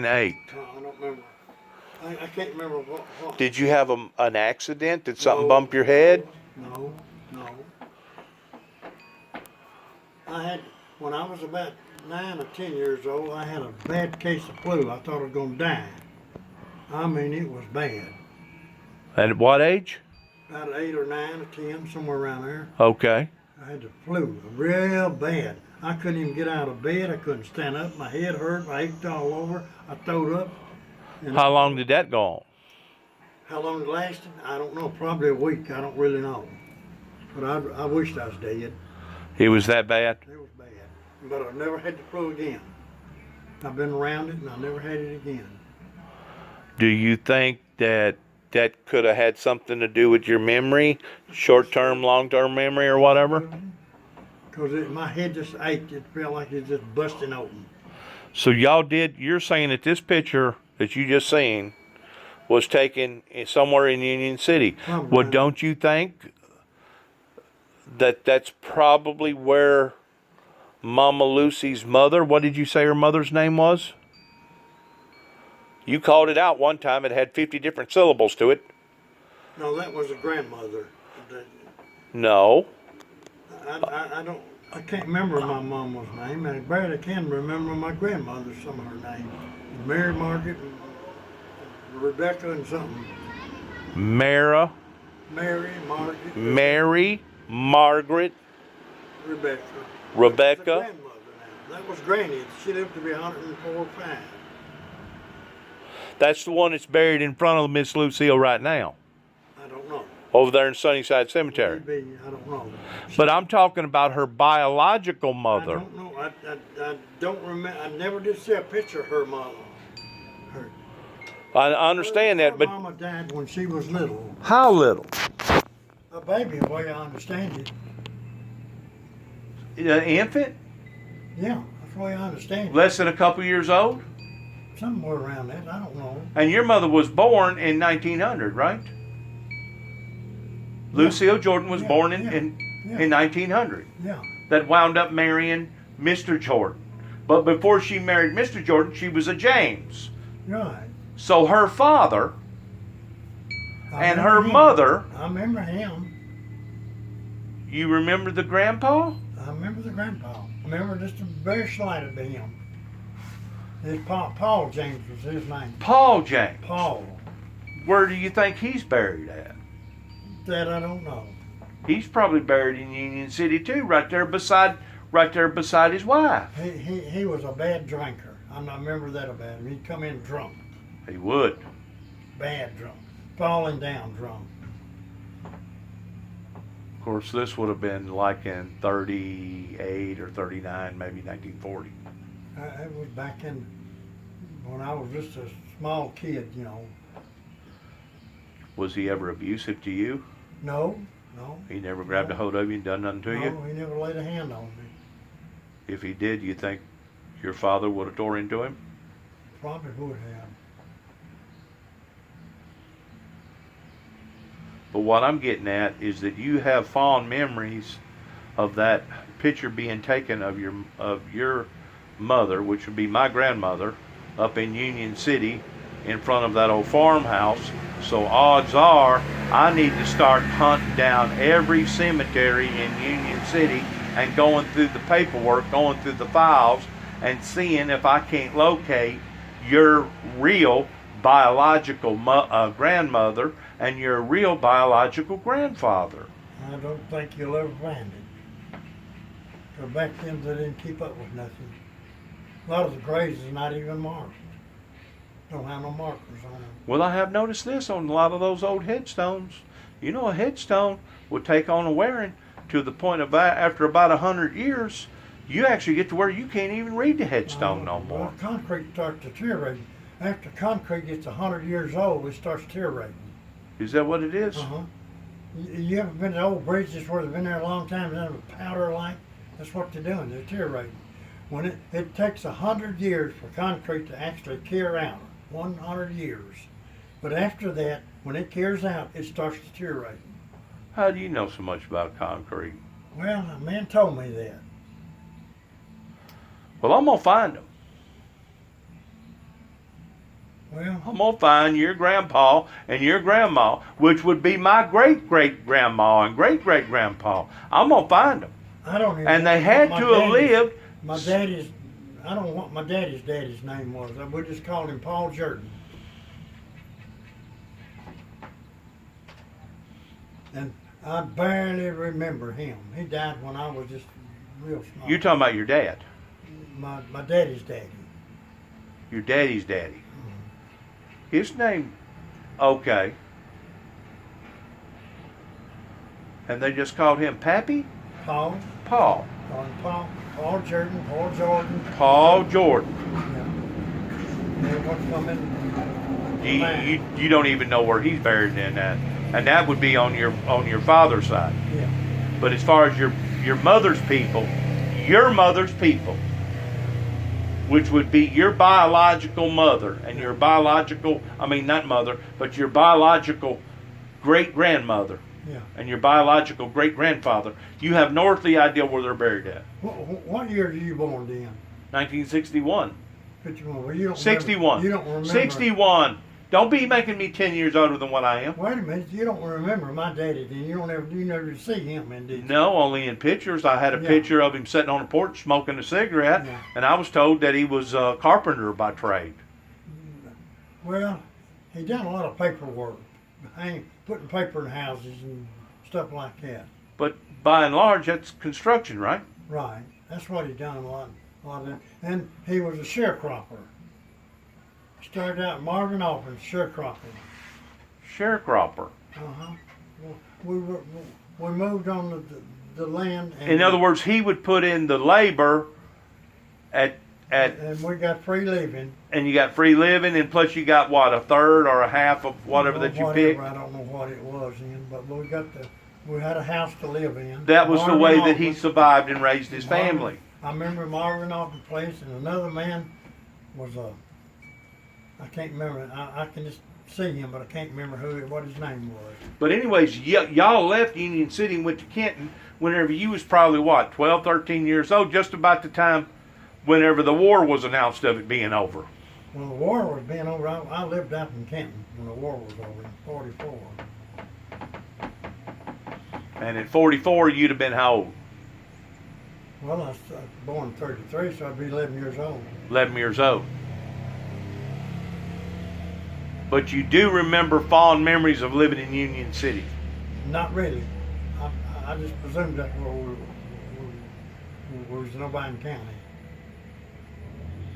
8. I don't remember. I can't remember what. Did you have an accident? Did something No, bump your head? No, no. I had, when I was about 9 or 10 years old, I had a bad case of flu. I thought I was going to die. I mean, it was bad. At what age? About 8 or 9 or 10, somewhere around there. Okay. I had the flu, real bad. I couldn't even get out of bed. I couldn't stand up. My head hurt. I ached all over. I throwed up. And How long did that go on? how long it lasted? I don't know. Probably a week. I don't really know. But I wished I was dead. It was that bad? It was bad. But I never had the flu again. I've been around it and I never had it again. Do you think that could have had something to do with your memory? Short-term, long-term memory or whatever? Because my head just ached. It felt like it was just busting open. So you're saying that this picture that you just seen was taken somewhere in Union City. Probably. Well, don't you think that that's probably where Mama Lucy's mother, what did you say her mother's name was? You called it out one time. It had 50 different syllables to it. No, that was a grandmother. No. I can't remember my mama's name. I barely can remember my grandmother's, some of her name. Mary Margaret, Rebecca and something. Mary Margaret. Rebecca. Rebecca. That's a grandmother now. That was Granny. She lived to be 104 or 5. That's the one that's buried in front of Miss Lucille right now. I don't know. Over there in Sunnyside Cemetery. Maybe, I don't know. But I'm talking about her biological mother. I don't know. I don't remember. I never did see a picture of her mother. I understand that, but Mama died when she was little. how little? A baby, the way I understand it. An infant? Yeah, that's the way I understand it. Less than a couple years old? Somewhere around that. I don't know. And your mother was born in 1900, right? Yeah. Lucille Jordan was born in 1900. Yeah. That wound up marrying Mr. Jordan. But before she married Mr. Jordan, she was a James. Right. So her father and her him. mother. I remember him. You remember the grandpa? I remember the grandpa. I remember just a very slight of him. His Paul James was his name. Paul James. Paul. Where do you think he's buried at? That I don't know. He's probably buried in Union City too, right there beside his wife. He was a bad drinker. I remember that about him. He'd come in drunk. He would. Bad drunk. Falling down drunk. Of course, this would have been like in 38 or 39, maybe 1940. It was back in when I was just a small kid, you know. Was he ever abusive to you? No. He never grabbed a hold of you and done nothing to you? No, he never laid a hand on me. If he did, you think your father would have tore into him? Probably would have. But what I'm getting at is that you have fond memories of that picture being taken of your mother, which would be my grandmother, up in Union City in front of that old farmhouse. So odds are I need to start hunting down every cemetery in Union City and going through the paperwork, going through the files, and seeing if I can't locate your real biological grandmother and your real biological grandfather. I don't think you'll ever find it. Because back then they didn't keep up with nothing. A lot of the graves is not even marked. Don't have no markers on them. Well, I have noticed this on a lot of those old headstones. You know, a headstone would take on a wearing to the point of after about 100 years, you actually get to where you can't even read the headstone no more. Well, concrete starts deteriorating. After concrete gets 100 years old, it starts deteriorating. Is that what it is? Uh-huh. You ever been to old bridges where they've been there a long time and they're powder like? That's what they're doing. They're deteriorating. When it takes 100 years for concrete to actually cure out. 100 years. But after that, when it cures out, it starts deteriorating. How do you know so much about concrete? Well, a man told me that. Well, I'm going to find them. Well, I'm gonna find your grandpa and your grandma, which would be my great great grandma and great great grandpa. I'm gonna find them. I don't even. And they know had what to my have daddy's- lived. My daddy's. I don't know what my daddy's name was. We just called him Paul Jordan. And I barely remember him. He died when I was just real small. You're talking about your dad, my daddy's daddy. your daddy's daddy. His name, okay. And they just called him Pappy? Paul. Paul. Called him Paul. Paul Jordan. Paul Jordan. Paul Jordan. Yeah. And what's coming? You don't even know where he's buried in that. And that would be on your father's side. Yeah. But as far as your mother's people, which would be your biological mother and your biological, not mother, but your biological great-grandmother Yeah. and your biological great-grandfather, you have no earthly idea where they're buried at. What year were you born then? 1961. 51. Well, you don't 61. Remember, you don't remember. 61. Don't be making me 10 years older than what I am. Wait a minute. You don't remember my daddy then. You never see him, and did you? No, only in pictures. I had a Yeah. picture of him sitting on the porch smoking a cigarette, Yeah. and I was told that he was a carpenter by trade. Well, he done a lot of paperwork, putting paper in houses and stuff like that. But by and large, that's construction, right? Right. That's what he done a lot of that. And he was a sharecropper. Started out in Marvin Auburn, sharecropping. Sharecropper. Uh-huh. We moved on the land. And, In other words, he would put in the labor at and we got free living. and you got free living, and plus you got what, a third or a half of whatever that you picked. I don't know what it was in, but we had a house to live in. That was the Marvin way that he Auburn. survived and raised his Marvin- family. I remember Marvin Auburn place, and another man was I can't remember. I can just see him, but I can't remember what his name was. But anyways, y'all left Union City and went to Kenton whenever you was probably what, 12, 13 years old, just about the time whenever the war was announced of it being over. When the war was being over, I lived out in Kenton when the war was over in '44. And at 44, you'd have been how old? Well, I was born in '33, so I'd be 11 years old. 11 years old. But you do remember fond memories of living in Union City. Not really. I just presumed that's where we was in Obion County.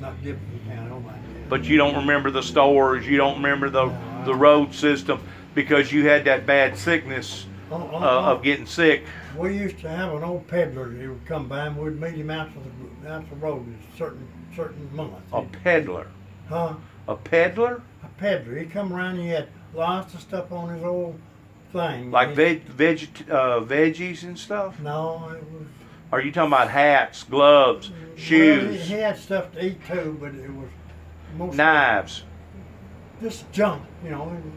Not Gibson County, Obion County. But you don't remember the stores, you don't remember the road system because you had that bad sickness of getting sick. We used to have an old peddler who would come by, and we'd meet him out the road at certain months. A peddler. Huh? A peddler? A peddler. He'd come around and he had lots of stuff on his old thing. Like veggies and stuff? No, it was... Are you talking about hats, gloves, Well, shoes, he had stuff to eat too, but it was mostly knives? just junk,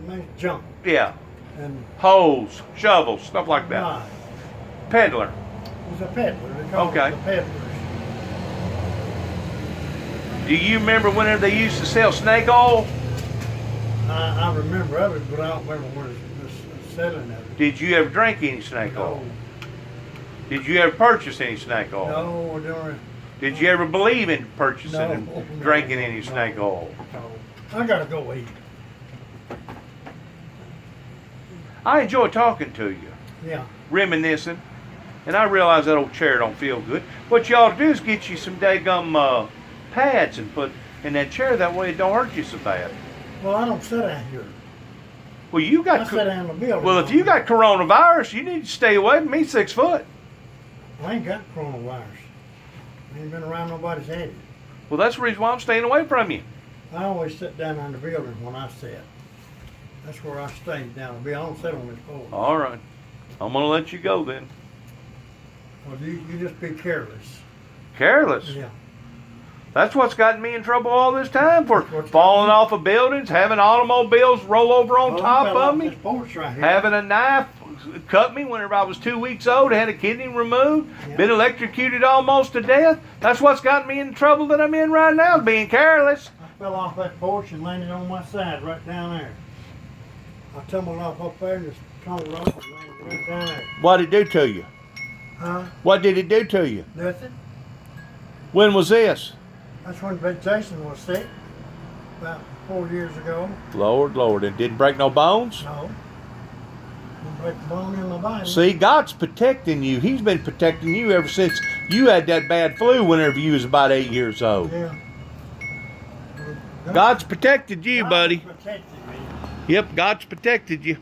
nice junk. Yeah. And Hoes, shovels, stuff like that. nah, Peddler. he was a peddler. They called Okay. him the peddlers. Do you remember whenever they used to sell snake oil? I remember of it, but I don't remember where the selling of it. Did you ever drink any snake oil? No, Did you ever purchase any snake oil? no, during, Did you ever believe in purchasing No. and drinking any snake oil? no. I gotta go eat. I enjoy talking to you, Yeah. reminiscing, and I realize that old chair don't feel good. What you ought to do is get you some daggum pads and put in that chair. That way it don't hurt you so bad. Well, I don't sit out here. Well, you I got. sit down in the building. Well, if you got coronavirus, you need to stay away from me 6 foot. I ain't got coronavirus. I ain't been around nobody's had it. Well, that's the reason why I'm staying away from you. I always sit down in the building when I sit. That's where I stay down. I don't sit on this floor. All right. I'm going to let you go then. Well, you just be careless. Careless. Yeah. That's what's gotten me in trouble all this time for What's falling that? off of buildings, having automobiles roll over on Well, top I fell of off me, this porch right here. having a knife cut me whenever I was 2 weeks old, had a kidney removed, Yeah. been electrocuted almost to death. That's what's gotten me in trouble that I'm in right now, being careless. fell off that porch and landed on my side right down there. I tumbled off up there and just tumbled off and landed right down there. What did it do to you? Huh? What did it do to you? Nothing. When was this? That's when Big Jason was sick, about 4 years ago. Lord, Lord, it didn't break no bones? No. Didn't break a bone in my body. See, God's protecting you. He's been protecting you ever since you had that bad flu whenever you was about 8 years old. Yeah. God's protected you, God buddy. protected me. Yep, God's protected you.